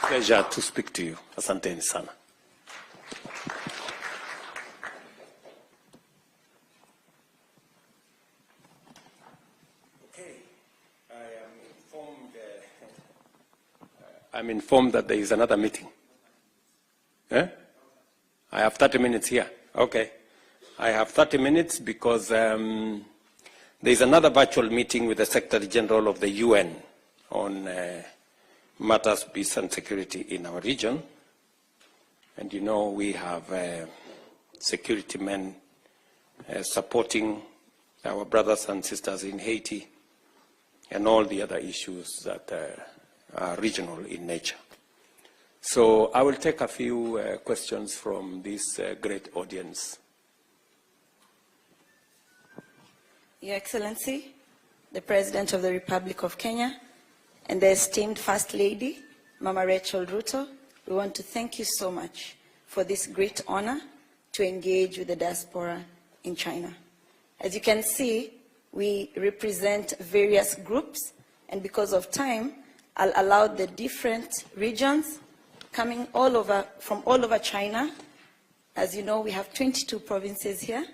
Pleasure to speak to you. Asanteni sana. Okay, I'm informed that there is another meeting. I have 30 minutes here. Okay. I have 30 minutes because there is another virtual meeting with the Secretary General of the UN on matters, peace and security in our region. And you know we have security men supporting our brothers and sisters in Haiti and all the other issues that are regional in nature. So I will take a few questions from this great audience. Your Excellency, the President of the Republic of Kenya, and the esteemed First Lady, Mama Rachel Ruto, we want to thank you so much for this great honor to engage with the diaspora in China. As you can see, we represent various groups, and because of time, I'll allow the different regions coming from all over China. As you know, we have 22 provinces here,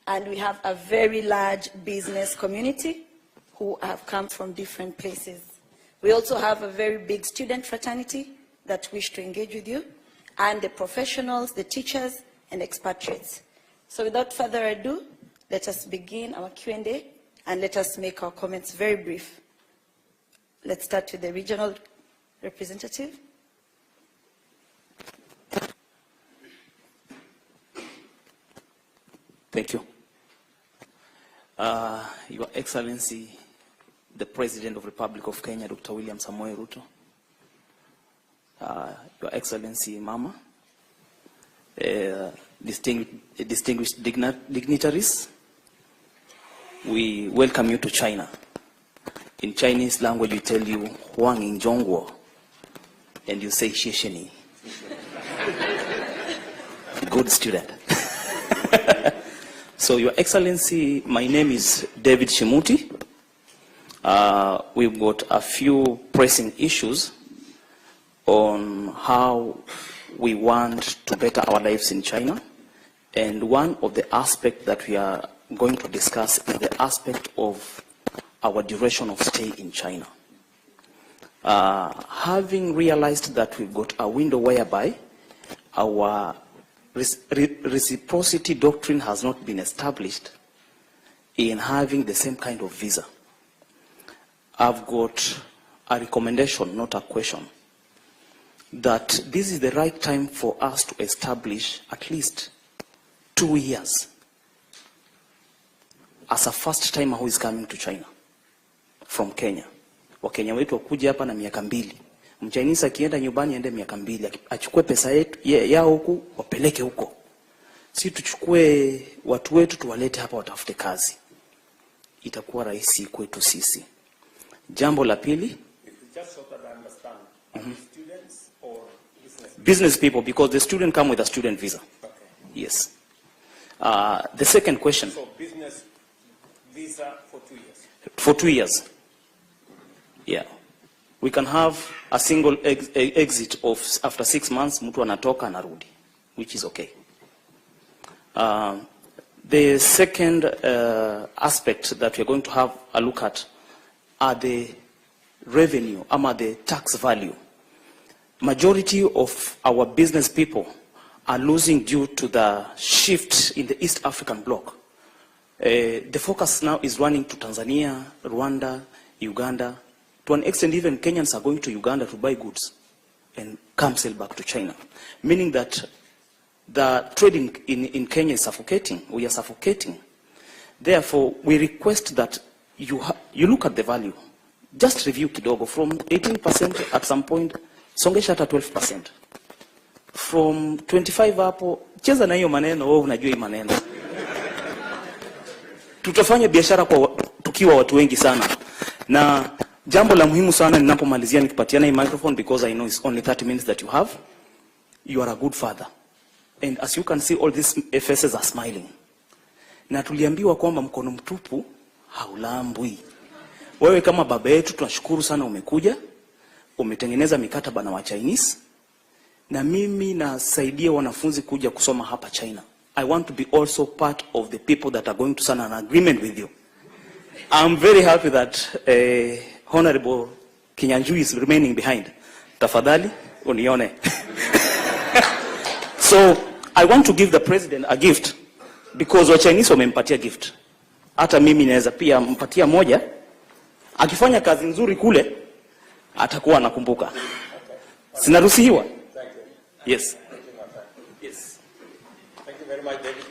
and we have a very large business community who have come from different places. We also have a very big student fraternity that wish to engage with you, and the professionals, the teachers, and expatriates. So without further ado, let us begin our Q&A, and let us make our comments very brief. Let's start with the regional representative. Thank you. Your Excellency, the President of the Republic of Kenya, Dr. William Samoei Ruto. Your Excellency, Mama, distinguished dignitaries, we welcome you to China. In Chinese language, we tell you, Huang in Zhongguo, and you say, Shishini. Good student. So, Your Excellency, my name is David Shimuti. We've got a few pressing issues on how we want to better our lives in China. And one of the aspects that we are going to discuss is the aspect of our duration of stay in China. Having realized that we've got a window whereby our reciprocity doctrine has not been established in having the same kind of visa, I've got a recommendation, not a question, that this is the right time for us to establish at least 2 years as a first timer who is coming to China from Kenya. Wakenya wetu wakuja hapa na miaka 2. Mchinese akienda nyumbani aende miaka 2, achukue pesa yetu yao huku wapeleke huko. Si tuchukue watu wetu tuwalete hapa watafute kazi. Itakuwa rahisi kwetu sisi. Jambo la pili, just so that I understand, students or business people, because the student come with a student visa. Okay. Yes. The second question. So business visa for 2 years. For 2 years. Yeah. We can have a single exit of after 6 months, mtu anatoka anarudi, which is okay. The second aspect that we're going to have a look at are the revenue, the tax value. Majority of our business people are losing due to the shift in the East African bloc. The focus now is running to Tanzania, Rwanda, Uganda. To an extent, even Kenyans are going to Uganda to buy goods and come sell back to China. Meaning that the trading in Kenya is suffocating. We are suffocating. Therefore, we request that you look at the value. Just review kidogo. From 18% at some point, songesha hata 12%. From 25 hapo, cheza na hiyo maneno, wewe unajua hii maneno. Tutafanya biashara kwa tukiwa watu wengi sana. Na jambo la muhimu sana ninapomalizia nikipatiana hii microphone, because I know it's only 30 minutes that you have. You are a good father. And as you can see, all these faces are smiling. Na tuliambiwa kwamba mkono mtupu haulambwi. Wewe kama baba yetu tunashukuru sana umekuja. umetengeneza mikataba na wa Chinese, na mimi nasaidia wanafunzi kuja kusoma hapa China. I want to be also part of the people that are going to sign an agreement with you. I'm very happy that Honorable Kenyans is remaining behind. Tafadhali, unione. So, I want to give the president a gift because wa Chinese wamempatia gift. Hata mimi naweza pia mpatia moja. Akifanya kazi nzuri kule, atakuwa anakumbuka. Sinaruhusiwa? Yes. Yes. Thank you very much, David.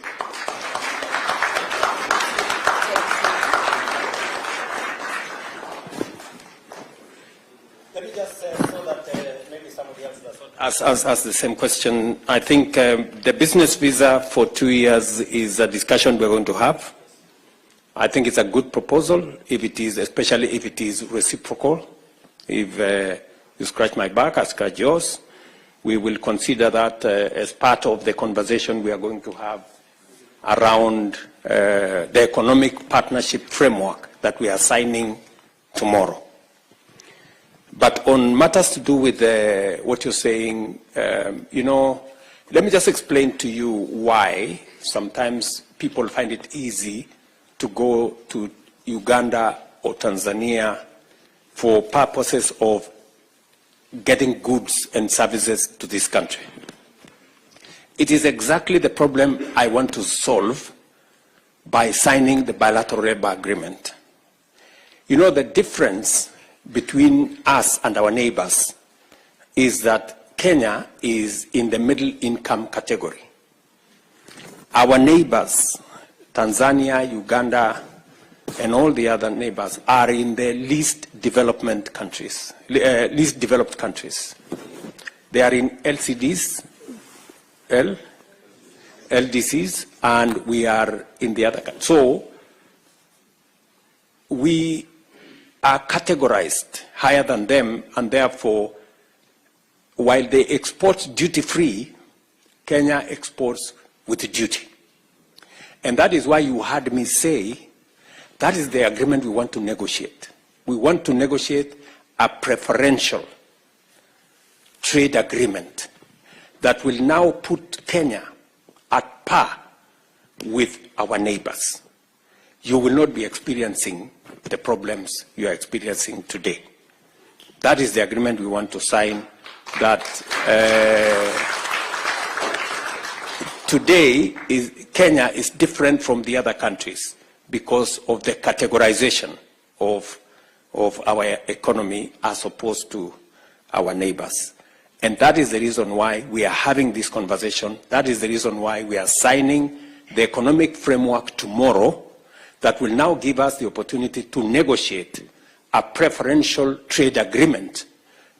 Let me just so that maybe somebody else does not ask the same question. I think the business visa for 2 years is a discussion we're going to have. I think it's a good proposal, if it is, especially if it is reciprocal. If you scratch my back, I scratch yours. We will consider that as part of the conversation we are going to have around the economic partnership framework that we are signing tomorrow. But on matters to do with what you're saying, you know, let me just explain to you why sometimes people find it easy to go to Uganda or Tanzania for purposes of getting goods and services to this country. It is exactly the problem I want to solve by signing the bilateral labor agreement. You know, the difference between us and our neighbors is that Kenya is in the middle income category. Our neighbors, Tanzania, Uganda, and all the other neighbors are in the least developed countries. They are in LCDs, LDCs, and we are in the other countries. So we are categorized higher than them, and therefore, while they export duty-free, Kenya exports with duty. And that is why you heard me say that is the agreement we want to negotiate. We want to negotiate a preferential trade agreement that will now put Kenya at par with our neighbors. You will not be experiencing the problems you are experiencing today. That is the agreement we want to sign, that today Kenya is different from the other countries because of the categorization of our economy as opposed to our neighbors. And that is the reason why we are having this conversation. That is the reason why we are signing the economic framework tomorrow that will now give us the opportunity to negotiate a preferential trade agreement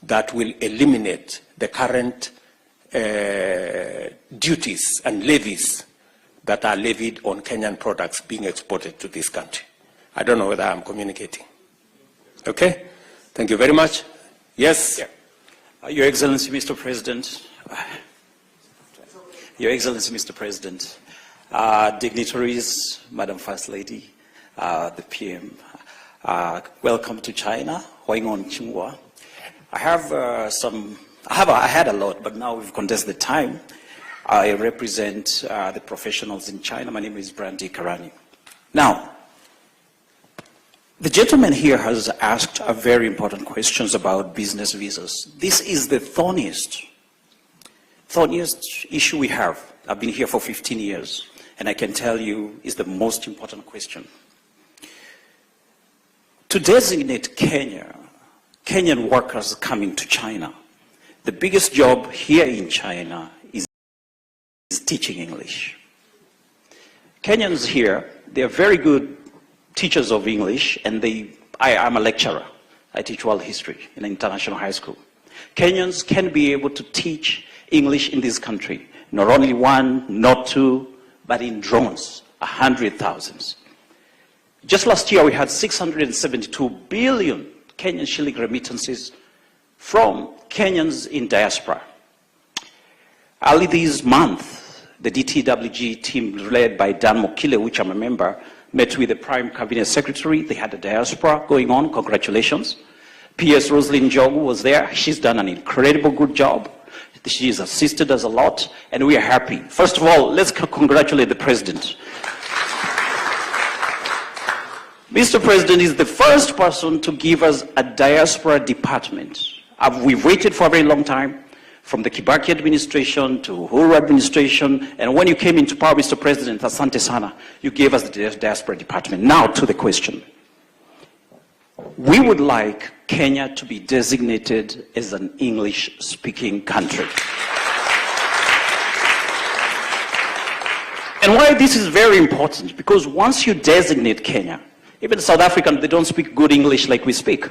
that will eliminate the current duties and levies that are levied on Kenyan products being exported to this country. I don't know whether I'm communicating. Okay? Thank you very much. Yes? Yeah. Your Excellency, Mr. President. Your Excellency, Mr. President. Dignitaries, Madam First Lady, the PM. Welcome to China. I had a lot, but now we've condensed the time. I represent the professionals in China. My name is Brandy Karani. Now, the gentleman here has asked a very important questions about business visas. This is the thorniest issue we have. I've been here for 15 years, and I can tell you is the most important question. To designate Kenyan workers coming to China, the biggest job here in China is teaching English. Kenyans here, they are very good teachers of English, and I'm a lecturer. I teach world history in an international high school. Kenyans can be able to teach English in this country, not only one, not two, but in drones, 100,000. Just last year, we had 672 billion Kenyan shilling remittances from Kenyans in diaspora. Early this month, the DTWG team led by Dan Mokile, which I'm a member, met with the Prime Cabinet Secretary. They had a diaspora going on, congratulations. PS Rosalind Jogu was there. She's done an incredible good job. She's assisted us a lot, and we are happy. First of all, let's congratulate the President. Mr. President is the first person to give us a diaspora department. We've waited for a very long time, from the Kibaki administration to Uhuru administration, and when you came into power, Mr. President, asante sana, you gave us the diaspora department. Now to the question. We would like Kenya to be designated as an English-speaking country. And why this is very important, because once you designate Kenya, even South Africans, they don't speak good English like we speak.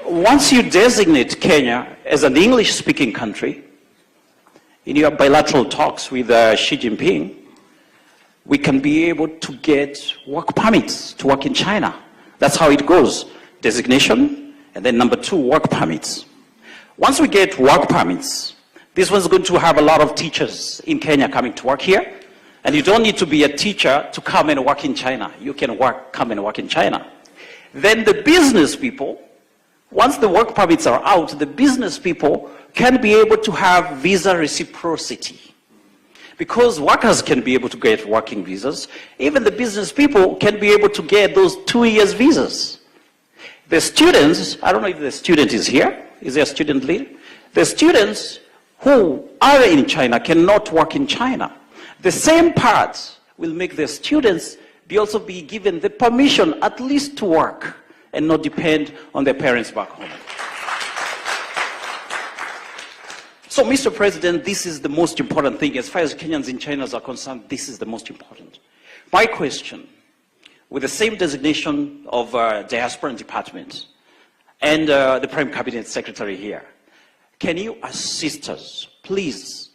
Once you designate Kenya as an English-speaking country, in your bilateral talks with Xi Jinping, we can be able to get work permits to work in China. That's how it goes. Designation, and then number 2, work permits. Once we get work permits, this one's going to have a lot of teachers in Kenya coming to work here. And you don't need to be a teacher to come and work in China. You can come and work in China. Then the business people, once the work permits are out, the business people can be able to have visa reciprocity. Because workers can be able to get working visas, even the business people can be able to get those 2 years visas. The students, I don't know if the student is here. Is there a student leader? The students who are in China cannot work in China. The same part will make the students also be given the permission at least to work and not depend on their parents back home. So, Mr. President, this is the most important thing. As far as Kenyans in China are concerned, this is the most important. My question, with the same designation of diaspora department and the Prime Cabinet Secretary here, can you assist us, please,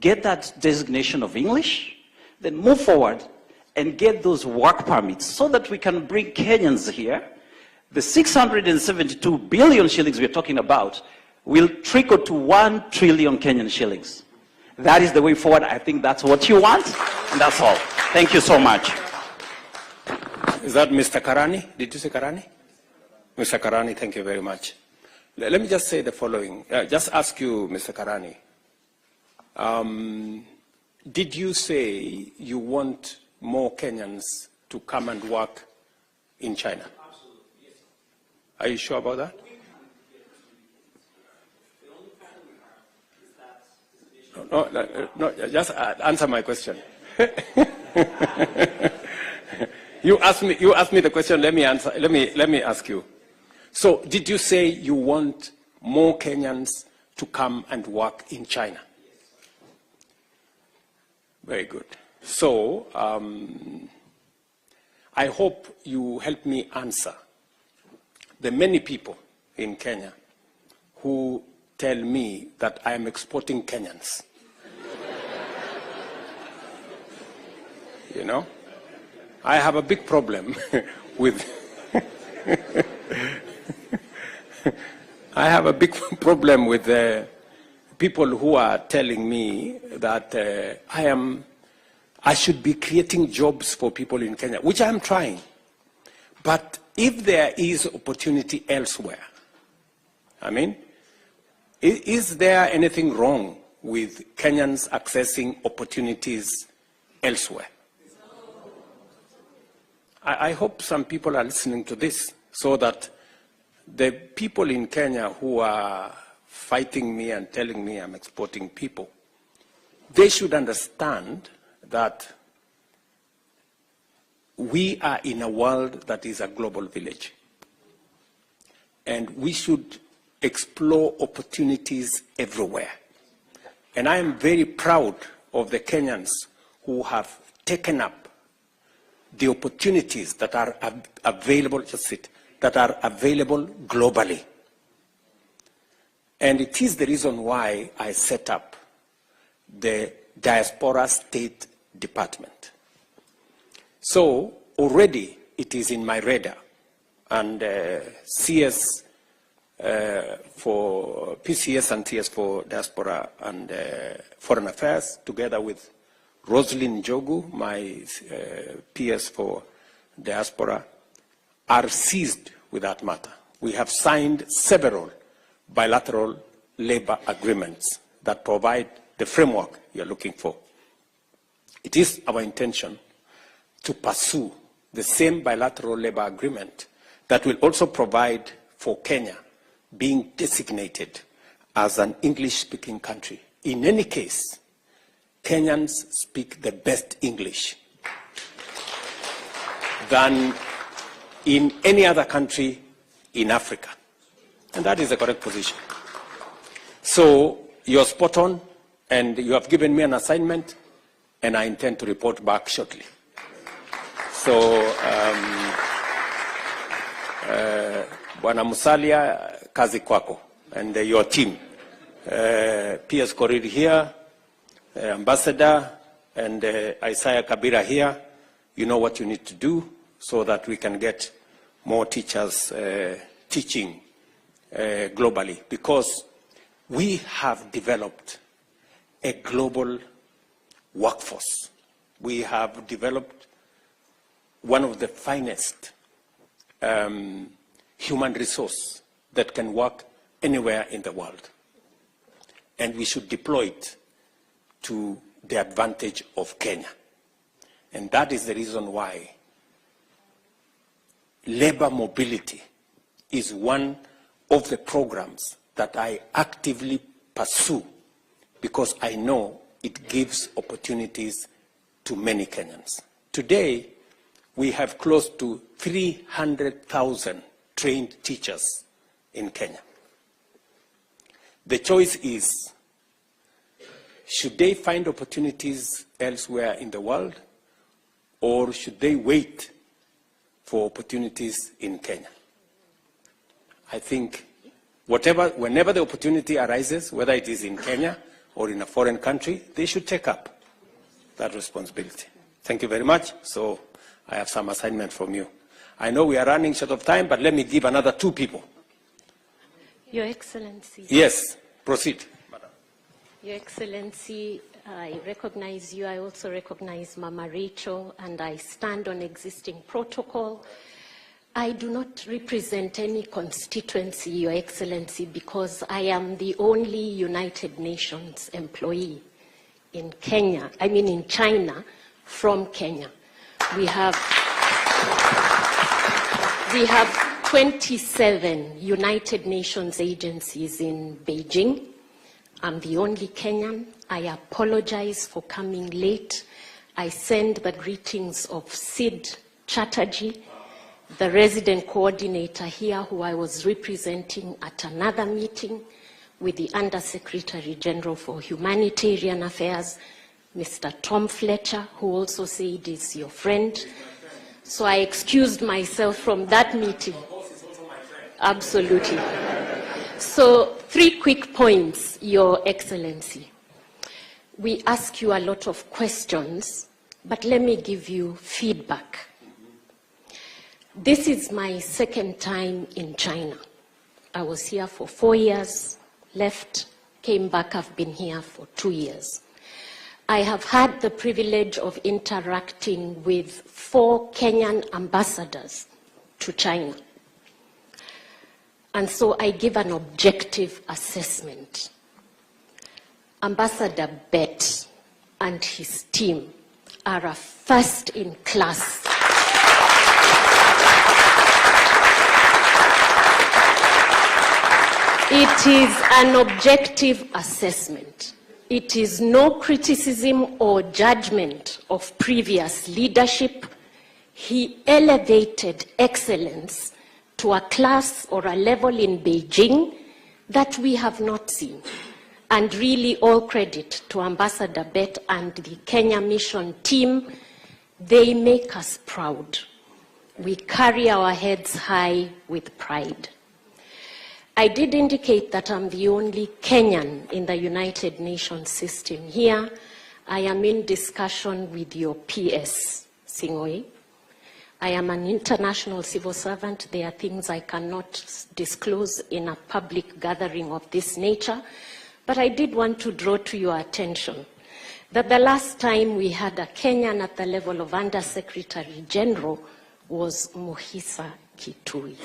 get that designation of English, then move forward and get those work permits so that we can bring Kenyans here. The 672 billion shillings we're talking about will trickle to 1 trillion Kenyan shillings. That is the way forward. I think that's what you want, and that's all. Thank you so much. Is that Mr. Karani? Did you say Karani? Mr. Karani, thank you very much. Let me just say the following. Just ask you, Mr. Karani. Did you say you want more Kenyans to come and work in China? Absolutely, yes. Are you sure about that? No, just answer my question. You asked me the question. Let me answer. Let me ask you. So, did you say you want more Kenyans to come and work in China? Very good. So, I hope you help me answer the many people in Kenya who tell me that I am exporting Kenyans. You know, I have a big problem with I have a big problem with people who are telling me that I should be creating jobs for people in Kenya, which I'm trying. But if there is opportunity elsewhere, I mean, is there anything wrong with Kenyans accessing opportunities elsewhere? I hope some people are listening to this so that the people in Kenya who are fighting me and telling me I'm exporting people, they should understand that we are in a world that is a global village. And we should explore opportunities everywhere. And I am very proud of the Kenyans who have taken up the opportunities that are available, that are available globally. And it is the reason why I set up the Diaspora State Department. So already it is in my radar, and CS for PCS and TS for Diaspora and Foreign Affairs, together with Rosalind Jogu, my PS for Diaspora, are seized with that matter. We have signed several bilateral labor agreements that provide the framework you're looking for. It is our intention to pursue the same bilateral labor agreement that will also provide for Kenya being designated as an English-speaking country. In any case, Kenyans speak the best English than in any other country in Africa. And that is the correct position. So you're spot on, and you have given me an assignment, and I intend to report back shortly. So, Bwana Musalia, kazi kwako, and your team. P.S. Korir here, Ambassador, and Isaiah Kabira here. You know what you need to do so that we can get more teachers teaching globally, because we have developed a global workforce. We have developed one of the finest human resource that can work anywhere in the world. And we should deploy it to the advantage of Kenya. And that is the reason why labor mobility is one of the programs that I actively pursue, because I know it gives opportunities to many Kenyans. Today, we have close to 300,000 trained teachers in Kenya. The choice is, should they find opportunities elsewhere in the world, or should they wait for opportunities in Kenya? I think whenever the opportunity arises, whether it is in Kenya or in a foreign country, they should take up that responsibility. Thank you very much. So I have some assignment from you. I know we are running short of time, but let me give another 2 people. Your Excellency. Yes, proceed, Madam. Your Excellency, I recognize you. I also recognize Mama Rachel, and I stand on existing protocol. I do not represent any constituency, Your Excellency, because I am the only United Nations employee in Kenya, in China, from Kenya. We have 27 United Nations agencies in Beijing. I'm the only Kenyan. I apologize for coming late. I send the greetings of Sid Chatterjee, the resident coordinator here, who I was representing at another meeting with the Undersecretary General for Humanitarian Affairs, Mr. Tom Fletcher, who also said is your friend. So I excused myself from that meeting. Absolutely. So 3 quick points, Your Excellency. We ask you a lot of questions, but let me give you feedback. This is my 2nd time in China. I was here for 4 years, left, came back. I've been here for 2 years. I have had the privilege of interacting with 4 Kenyan ambassadors to China. And so I give an objective assessment. Ambassador Bett and his team are a first-in-class . It is an objective assessment. It is no criticism or judgment of previous leadership. He elevated excellence to a class or a level in Beijing that we have not seen. And really all credit to Ambassador Bett and the Kenya Mission team. They make us proud. We carry our heads high with pride. I did indicate that I'm the only Kenyan in the United Nations system here. I am in discussion with your PS, Sing'oei. I am an international civil servant. There are things I cannot disclose in a public gathering of this nature. But I did want to draw to your attention that the last time we had a Kenyan at the level of Undersecretary General was Muhisa Kitui.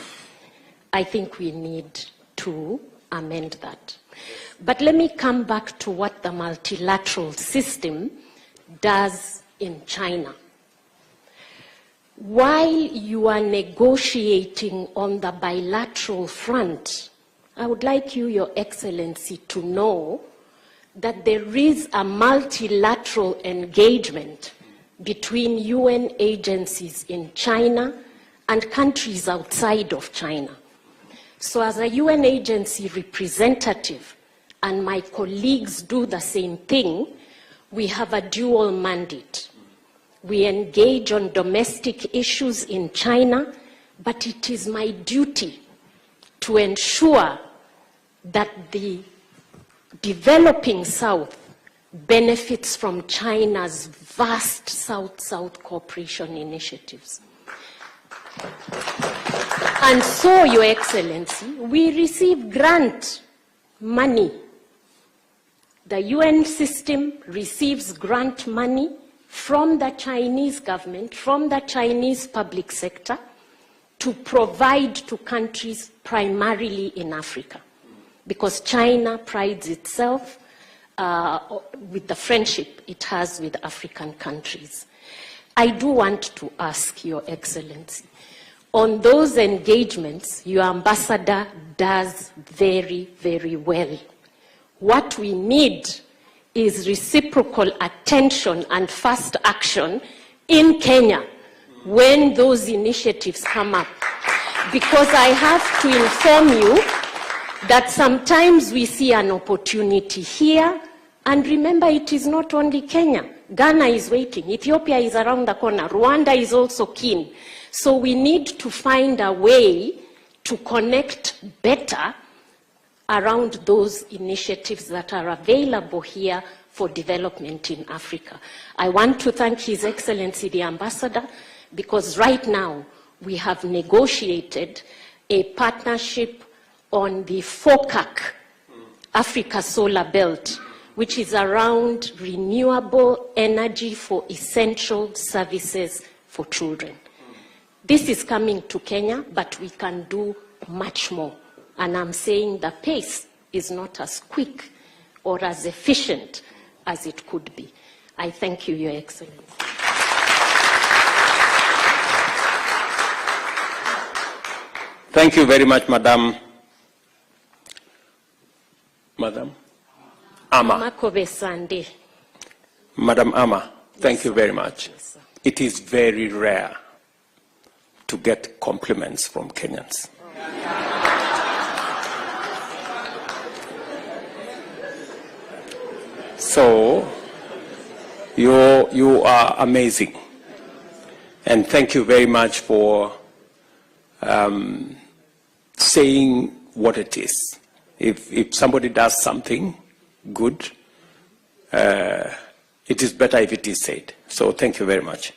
I think we need to amend that. But let me come back to what the multilateral system does in China. While you are negotiating on the bilateral front, I would like you, Your Excellency, to know that there is a multilateral engagement between UN agencies in China and countries outside of China. So as a UN agency representative, and my colleagues do the same thing, we have a dual mandate. We engage on domestic issues in China, but it is my duty to ensure that the developing South benefits from China's vast South-South cooperation initiatives. And so, Your Excellency, we receive grant money. The UN system receives grant money from the Chinese government, from the Chinese public sector, to provide to countries primarily in Africa, because China prides itself with the friendship it has with African countries. I do want to ask Your Excellency, on those engagements, your ambassador does very, very well. What we need is reciprocal attention and fast action in Kenya when those initiatives come up. Because I have to inform you that sometimes we see an opportunity here, and remember, it is not only Kenya. Ghana is waiting, Ethiopia is around the corner, Rwanda is also keen. So we need to find a way to connect better around those initiatives that are available here for development in Africa. I want to thank His Excellency the Ambassador, because right now we have negotiated a partnership on the FOCAC, Africa Solar Belt, which is around renewable energy for essential services for children. This is coming to Kenya, but we can do much more. And I'm saying the pace is not as quick or as efficient as it could be. I thank you, Your Excellency. Thank you very much, Madam Ama. Madam Ama, thank you very much. Yes, it is very rare to get compliments from Kenyans. So, you are amazing. And thank you very much for saying what it is. If somebody does something good, it is better if it is said. So thank you very much.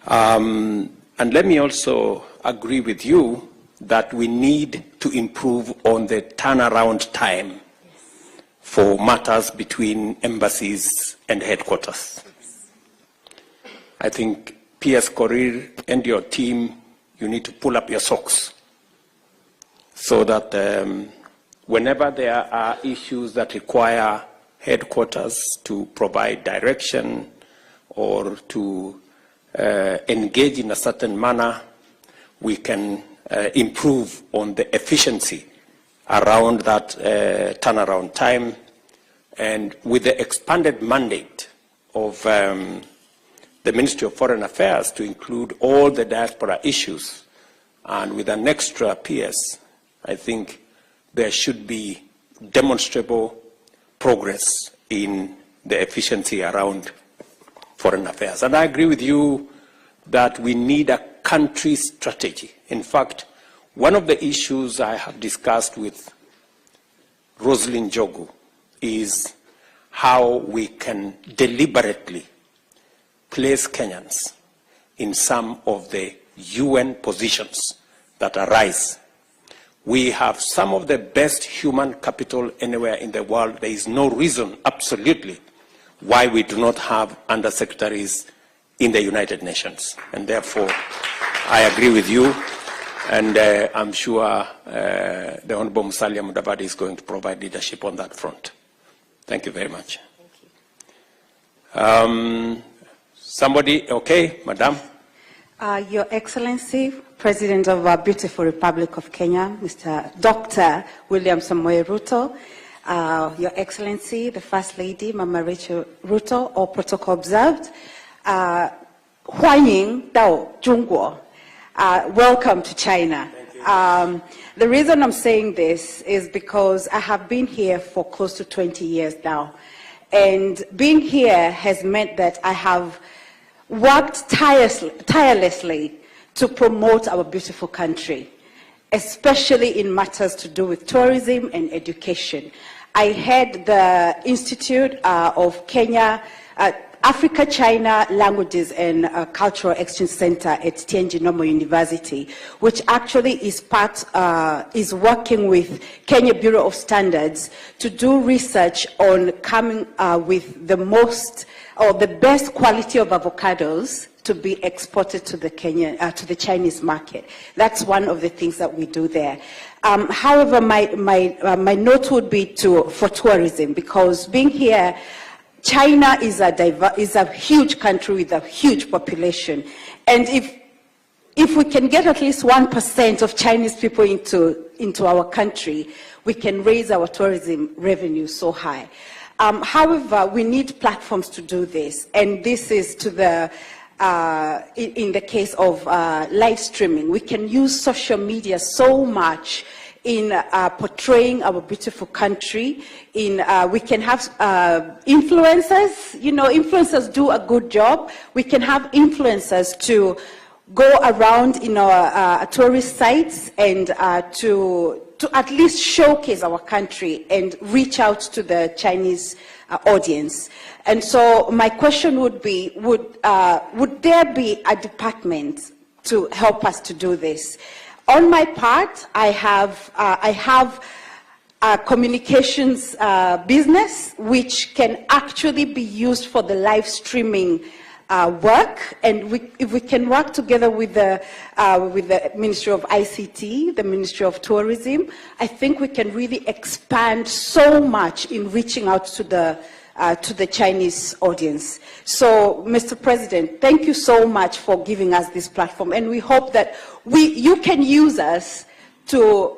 And let me also agree with you that we need to improve on the turnaround time for matters between embassies and headquarters. I think P.S. Korir and your team, you need to pull up your socks so that whenever there are issues that require headquarters to provide direction or to engage in a certain manner, we can improve on the efficiency around that turnaround time. And with the expanded mandate of the Ministry of Foreign Affairs to include all the diaspora issues, and with an extra PS, I think there should be demonstrable progress in the efficiency around foreign affairs. And I agree with you that we need a country strategy. In fact, one of the issues I have discussed with Rosalind Jogu is how we can deliberately place Kenyans in some of the UN positions that arise. We have some of the best human capital anywhere in the world. There is no reason, absolutely, why we do not have undersecretaries in the United Nations. And therefore, I agree with you And I'm sure the Honorable Musalia Mudavadi is going to provide leadership on that front. Thank you very much. Thank you. Somebody, okay, Madam? Your Excellency, President of our beautiful Republic of Kenya, Mr. Dr. William Samoei Ruto, Your Excellency, the First Lady, Mama Rachel Ruto, all protocol observed. Huanying Dao Zhongguo. Welcome to China. The reason I'm saying this is because I have been here for close to 20 years now. And being here has meant that I have worked tirelessly to promote our beautiful country, especially in matters to do with tourism and education. I head the Institute of Kenya, Africa-China Languages and Cultural Exchange Center at Tianjin Normal University, which actually is is working with Kenya Bureau of Standards to do research on coming with the most or the best quality of avocados to be exported to the to the Chinese market. That's one of the things that we do there. However, my note would be for tourism, because being here, China is a huge country with a huge population, and if we can get at least 1% of Chinese people into our country, we can raise our tourism revenue so high. However, we need platforms to do this, and this is to the in the case of live streaming. We can use social media so much in portraying our beautiful country. We can have influencers. You know, influencers do a good job. We can have influencers to go around in our tourist sites and to at least showcase our country and reach out to the Chinese audience. And so my question would be, would there be a department to help us to do this? On my part, I have a communications business which can actually be used for the live streaming work, and if we can work together with the Ministry of ICT, the Ministry of Tourism, I think we can really expand so much in reaching out to the Chinese audience. So, Mr. President, thank you so much for giving us this platform, and we hope that you can use us to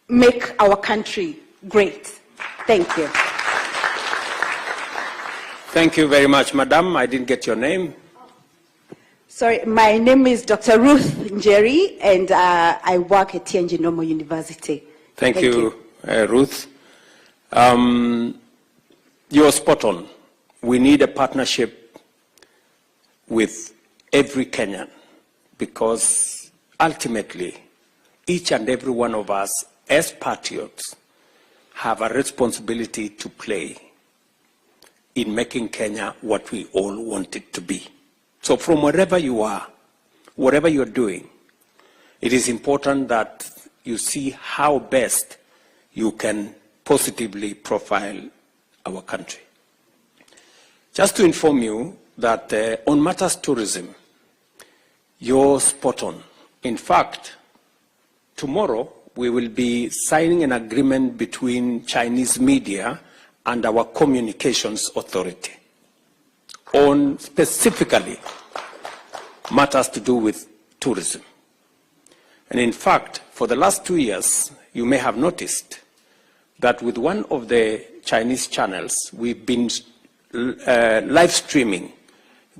make our country great. Thank you. Thank you very much, Madam. I didn't get your name. Sorry, my name is Dr. Ruth Njeri, and I work at Tianjin Normal University. Thank you. Ruth. You're spot on. We need a partnership with every Kenyan, because ultimately, each and every one of us as patriots have a responsibility to play in making Kenya what we all want it to be. So from wherever you are, whatever you're doing, it is important that you see how best you can positively profile our country. Just to inform you that on matters tourism, you're spot on. In fact, tomorrow we will be signing an agreement between Chinese media and our communications authority on specifically matters to do with tourism. And in fact, for the last 2 years, you may have noticed that with one of the Chinese channels, we've been live streaming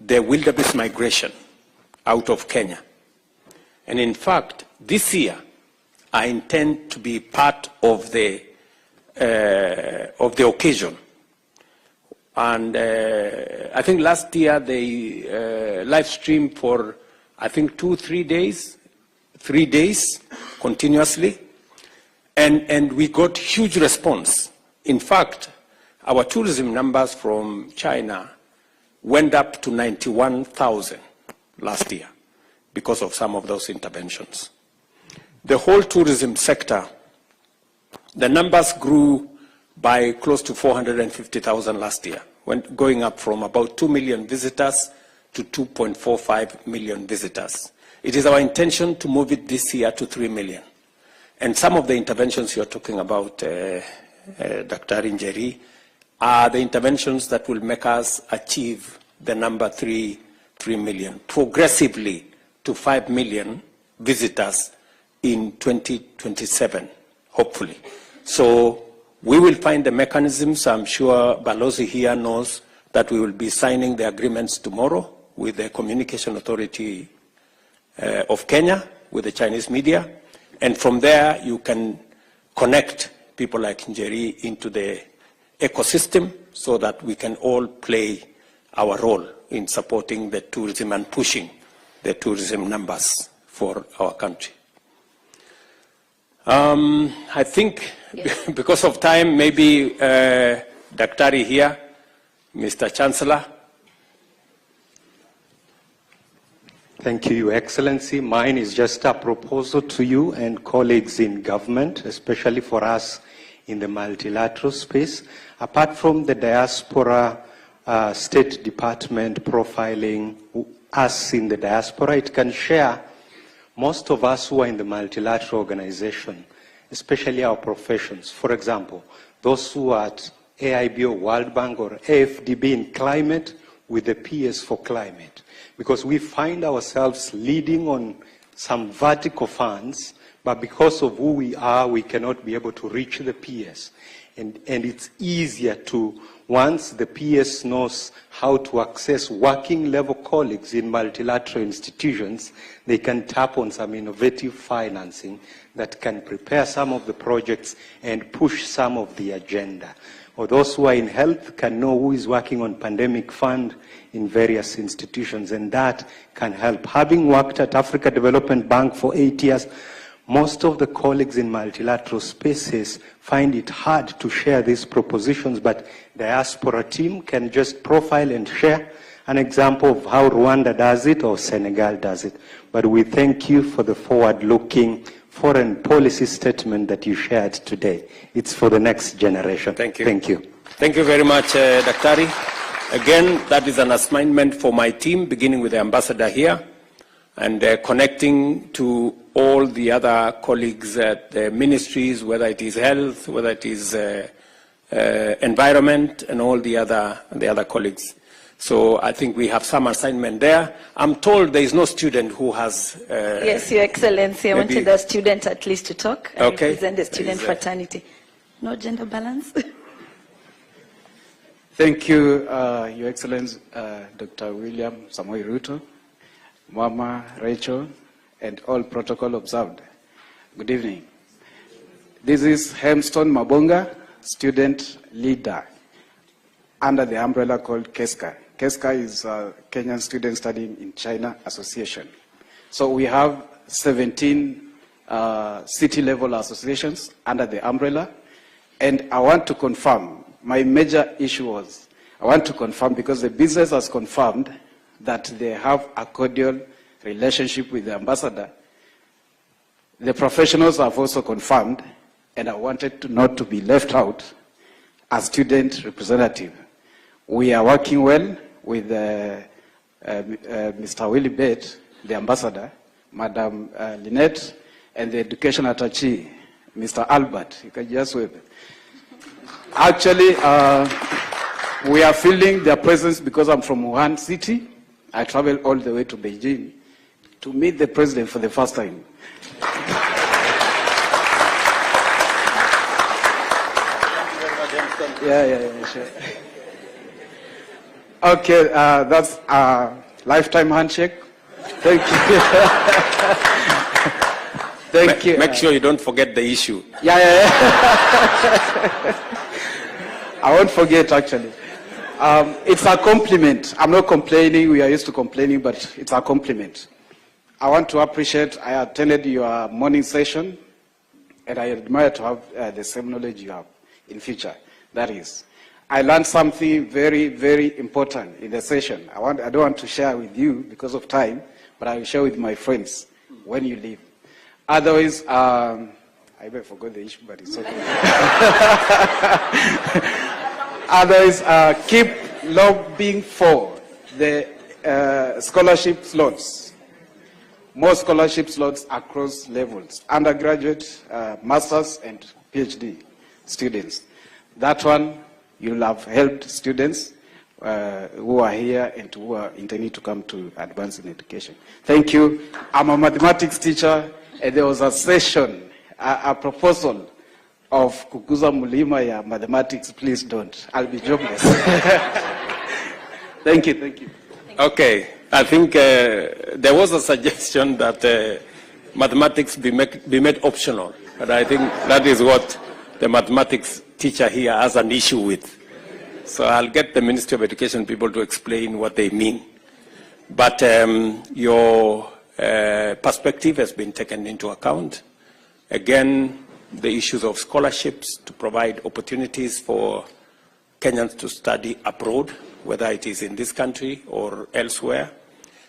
the wildebeest migration out of Kenya. And in fact, this year, I intend to be part of the occasion. And I think last year they live streamed for, I think, 3 days continuously. And we got huge response. In fact, our tourism numbers from China went up to 91,000 last year because of some of those interventions. The whole tourism sector, the numbers grew by close to 450,000 last year, going up from about 2 million visitors to 2.45 million visitors. It is our intention to move it this year to 3 million. And some of the interventions you're talking about, Dr. MATIANG'I, are the interventions that will make us achieve the number 3 million, progressively to 5 million visitors in 2027, hopefully. So we will find the mechanisms. I'm sure Balozi here knows that we will be signing the agreements tomorrow with the Communication Authority of Kenya, with the Chinese media. And from there, you can connect people like Njeri into the ecosystem so that we can all play our role in supporting the tourism and pushing the tourism numbers for our country. I think because of time, maybe Daktari here, Mr. Chancellor. Thank you, Your Excellency. Mine is just a proposal to you and colleagues in government, especially for us in the multilateral space. Apart from the diaspora State Department profiling us in the diaspora, it can share most of us who are in the multilateral organization, especially our professions. For example, those who are at AIB or World Bank or AFDB in climate with the PS for climate. Because we find ourselves leading on some vertical funds, but because of who we are, we cannot be able to reach the PS. And it's easier to, once the PS knows how to access working level colleagues in multilateral institutions, they can tap on some innovative financing that can prepare some of the projects and push some of the agenda. Or those who are in health can know who is working on pandemic fund in various institutions, and that can help. Having worked at Africa Development Bank for 8 years, most of the colleagues in multilateral spaces find it hard to share these propositions, but the diaspora team can just profile and share an example of how Rwanda does it or Senegal does it. But we thank you for the forward-looking foreign policy statement that you shared today. It's for the next generation. Thank you. Thank you. Thank you very much, Daktari. Again, that is an assignment for my team, beginning with the ambassador here, and connecting to all the other colleagues at the ministries, whether it is health, whether it is environment, and all the other colleagues. So I think we have some assignment there. I'm told there is no student who has... yes, Your Excellency. I wanted the student at least to talk. I represent the student fraternity. No gender balance? Thank you, Your Excellency, Dr. William Samoei Ruto, Mama Rachel, and all protocol observed. Good evening. This is Hemston Mabonga, student leader under the umbrella called KESCA. KESCA is a Kenyan Student Studying in China Association. So we have 17 city-level associations under the umbrella, and I want to confirm, my major issue was, I want to confirm because the business has confirmed that they have a cordial relationship with the ambassador. The professionals have also confirmed, and I wanted to not to be left out as student representative. We are working well with Mr. Willie Bett, the ambassador, Madam Lynette, and the education attaché, Mr. Albert. You can just wave. Actually, we are feeling their presence because I'm from Wuhan City. I traveled all the way to Beijing to meet the president for the first time. Yeah, sure. Okay, that's a lifetime handshake. Thank you. Thank you. Make sure you don't forget the issue. Yeah. I won't forget, actually. It's a compliment. I'm not complaining. We are used to complaining, but it's a compliment. I want to appreciate, I attended your morning session, and I admire to have the same knowledge you have in future. That is, I learned something very, very important in the session. I don't want to share with you because of time, but I will share with my friends when you leave. Otherwise, I may forgot the issue, but it's okay. Otherwise, keep lobbying for the scholarship slots. more scholarship slots across levels, undergraduate, master's, and PhD students. That one, you'll have helped students who are here and who are intending to come to advance in education. Thank you. I'm a mathematics teacher, and there was a session, a proposal of Kukuza Mulima ya mathematics. Please don't. I'll be jobless. Thank you. Thank you. Okay. I think there was a suggestion that mathematics be made optional, but I think that is what the mathematics teacher here has an issue with. So I'll get the Ministry of Education people to explain what they mean. But your perspective has been taken into account. Again, the issues of scholarships to provide opportunities for Kenyans to study abroad, whether it is in this country or elsewhere,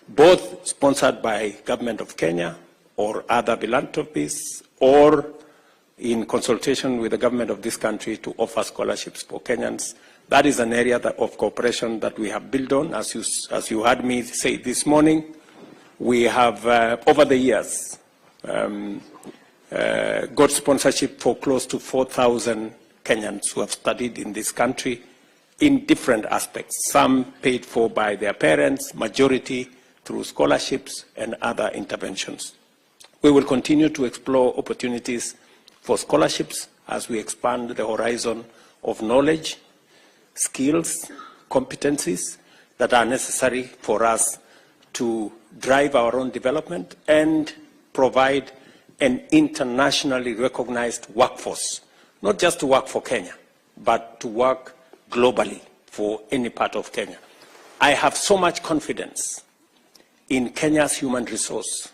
both sponsored by Government of Kenya or other philanthropies, or in consultation with the government of this country to offer scholarships for Kenyans. That is an area of cooperation that we have built on. As you heard me say this morning, we have, over the years, got sponsorship for close to 4,000 Kenyans who have studied in this country in different aspects, some paid for by their parents, majority through scholarships and other interventions. We will continue to explore opportunities for scholarships as we expand the horizon of knowledge, skills, competencies that are necessary for us to drive our own development and provide an internationally recognized workforce, not just to work for Kenya, but to work globally for any part of Kenya. I have so much confidence in Kenya's human resource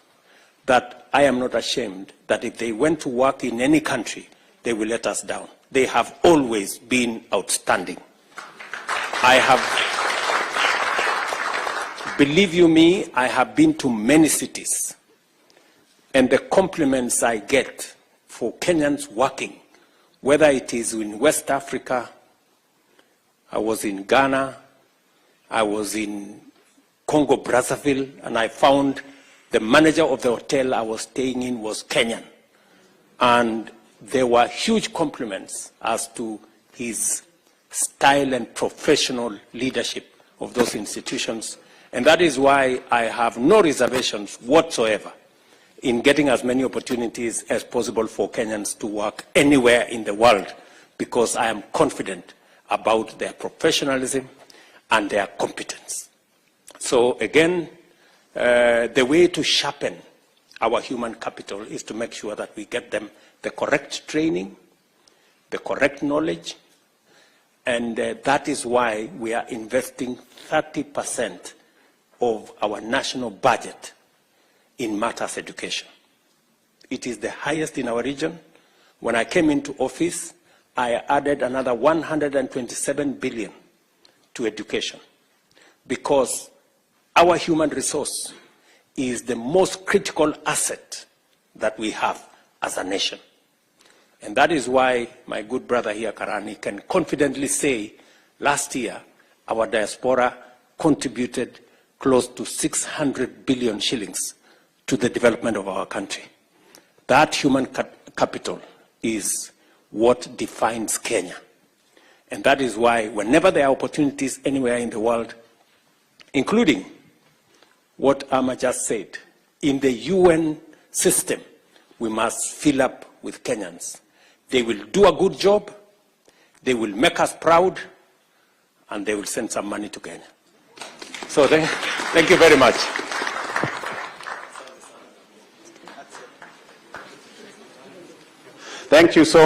that I am not ashamed that if they went to work in any country, they will let us down. They have always been outstanding. Believe you me, I have been to many cities, and the compliments I get for Kenyans working, whether it is in West Africa, I was in Ghana, I was in Congo Brazzaville, and I found the manager of the hotel I was staying in was Kenyan. And there were huge compliments as to his style and professional leadership of those institutions. And that is why I have no reservations whatsoever in getting as many opportunities as possible for Kenyans to work anywhere in the world, because I am confident about their professionalism and their competence. So again, the way to sharpen our human capital is to make sure that we get them the correct training, the correct knowledge, and that is why we are investing 30% of our national budget in matters education. It is the highest in our region. When I came into office, I added another 127 billion to education, because our human resource is the most critical asset that we have as a nation. And that is why my good brother here, Karani, can confidently say last year our diaspora contributed close to 600 billion shillings to the development of our country. That human capital is what defines Kenya. And that is why whenever there are opportunities anywhere in the world, including what Amma just said, in the UN system, we must fill up with Kenyans. They will do a good job, they will make us proud, and they will send some money to Kenya. So thank you very much. Thank you so